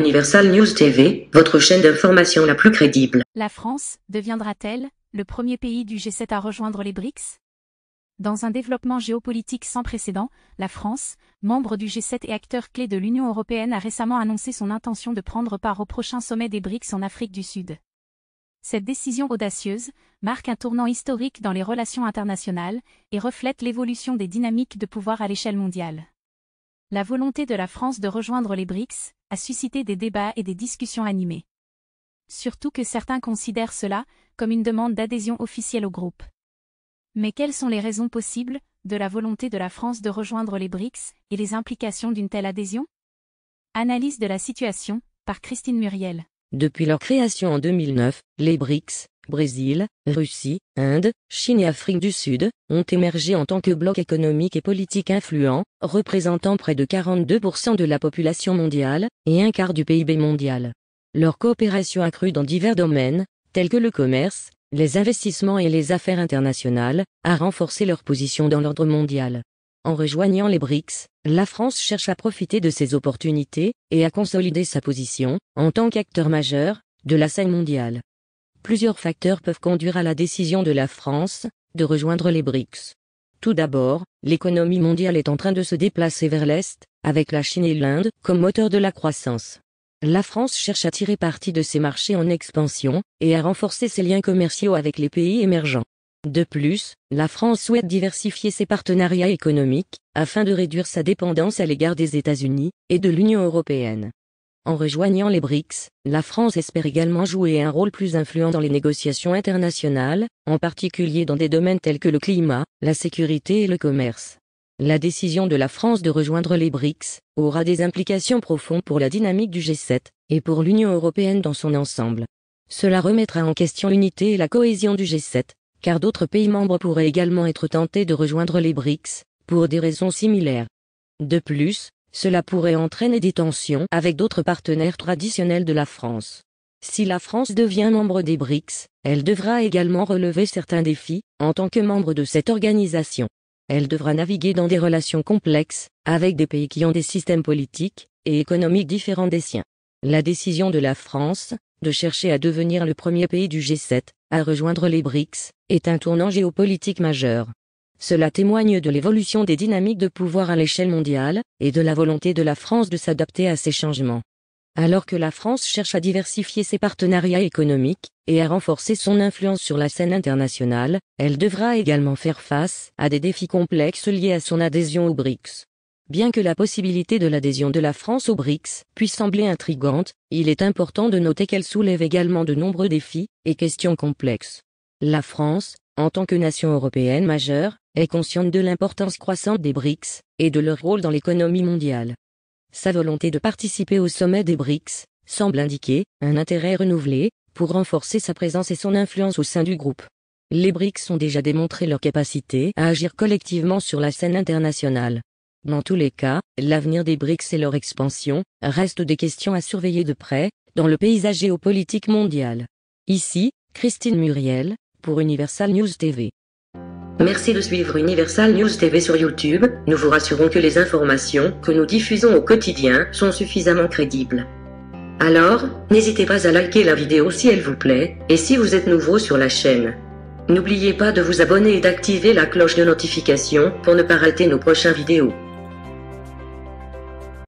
Universal News TV, votre chaîne d'information la plus crédible. La France deviendra-t-elle le premier pays du G7 à rejoindre les BRICS? Dans un développement géopolitique sans précédent, la France, membre du G7 et acteur clé de l'Union européenne, a récemment annoncé son intention de prendre part au prochain sommet des BRICS en Afrique du Sud. Cette décision audacieuse marque un tournant historique dans les relations internationales et reflète l'évolution des dynamiques de pouvoir à l'échelle mondiale. La volonté de la France de rejoindre les BRICS a suscité des débats et des discussions animées. Surtout que certains considèrent cela comme une demande d'adhésion officielle au groupe. Mais quelles sont les raisons possibles de la volonté de la France de rejoindre les BRICS et les implications d'une telle adhésion? Analyse de la situation par Christine Muriel. Depuis leur création en 2009, les BRICS, Brésil, Russie, Inde, Chine et Afrique du Sud, ont émergé en tant que bloc économique et politique influent, représentant près de 42% de la population mondiale et un quart du PIB mondial. Leur coopération accrue dans divers domaines, tels que le commerce, les investissements et les affaires internationales, a renforcé leur position dans l'ordre mondial. En rejoignant les BRICS, la France cherche à profiter de ces opportunités et à consolider sa position, en tant qu'acteur majeur, de la scène mondiale. Plusieurs facteurs peuvent conduire à la décision de la France de rejoindre les BRICS. Tout d'abord, l'économie mondiale est en train de se déplacer vers l'Est, avec la Chine et l'Inde comme moteur de la croissance. La France cherche à tirer parti de ces marchés en expansion et à renforcer ses liens commerciaux avec les pays émergents. De plus, la France souhaite diversifier ses partenariats économiques afin de réduire sa dépendance à l'égard des États-Unis et de l'Union européenne. En rejoignant les BRICS, la France espère également jouer un rôle plus influent dans les négociations internationales, en particulier dans des domaines tels que le climat, la sécurité et le commerce. La décision de la France de rejoindre les BRICS aura des implications profondes pour la dynamique du G7 et pour l'Union européenne dans son ensemble. Cela remettra en question l'unité et la cohésion du G7, car d'autres pays membres pourraient également être tentés de rejoindre les BRICS, pour des raisons similaires. De plus, cela pourrait entraîner des tensions avec d'autres partenaires traditionnels de la France. Si la France devient membre des BRICS, elle devra également relever certains défis, en tant que membre de cette organisation. Elle devra naviguer dans des relations complexes, avec des pays qui ont des systèmes politiques et économiques différents des siens. La décision de la France, de chercher à devenir le premier pays du G7, à rejoindre les BRICS, est un tournant géopolitique majeur. Cela témoigne de l'évolution des dynamiques de pouvoir à l'échelle mondiale, et de la volonté de la France de s'adapter à ces changements. Alors que la France cherche à diversifier ses partenariats économiques, et à renforcer son influence sur la scène internationale, elle devra également faire face à des défis complexes liés à son adhésion aux BRICS. Bien que la possibilité de l'adhésion de la France aux BRICS puisse sembler intrigante, il est important de noter qu'elle soulève également de nombreux défis et questions complexes. La France, en tant que nation européenne majeure, est consciente de l'importance croissante des BRICS et de leur rôle dans l'économie mondiale. Sa volonté de participer au sommet des BRICS semble indiquer un intérêt renouvelé pour renforcer sa présence et son influence au sein du groupe. Les BRICS ont déjà démontré leur capacité à agir collectivement sur la scène internationale. Dans tous les cas, l'avenir des BRICS et leur expansion restent des questions à surveiller de près dans le paysage géopolitique mondial. Ici, Christine Muriel, pour Universal News TV. Merci de suivre Universal News TV sur YouTube, nous vous rassurons que les informations que nous diffusons au quotidien sont suffisamment crédibles. Alors, n'hésitez pas à liker la vidéo si elle vous plaît, et si vous êtes nouveau sur la chaîne. N'oubliez pas de vous abonner et d'activer la cloche de notification pour ne pas rater nos prochaines vidéos.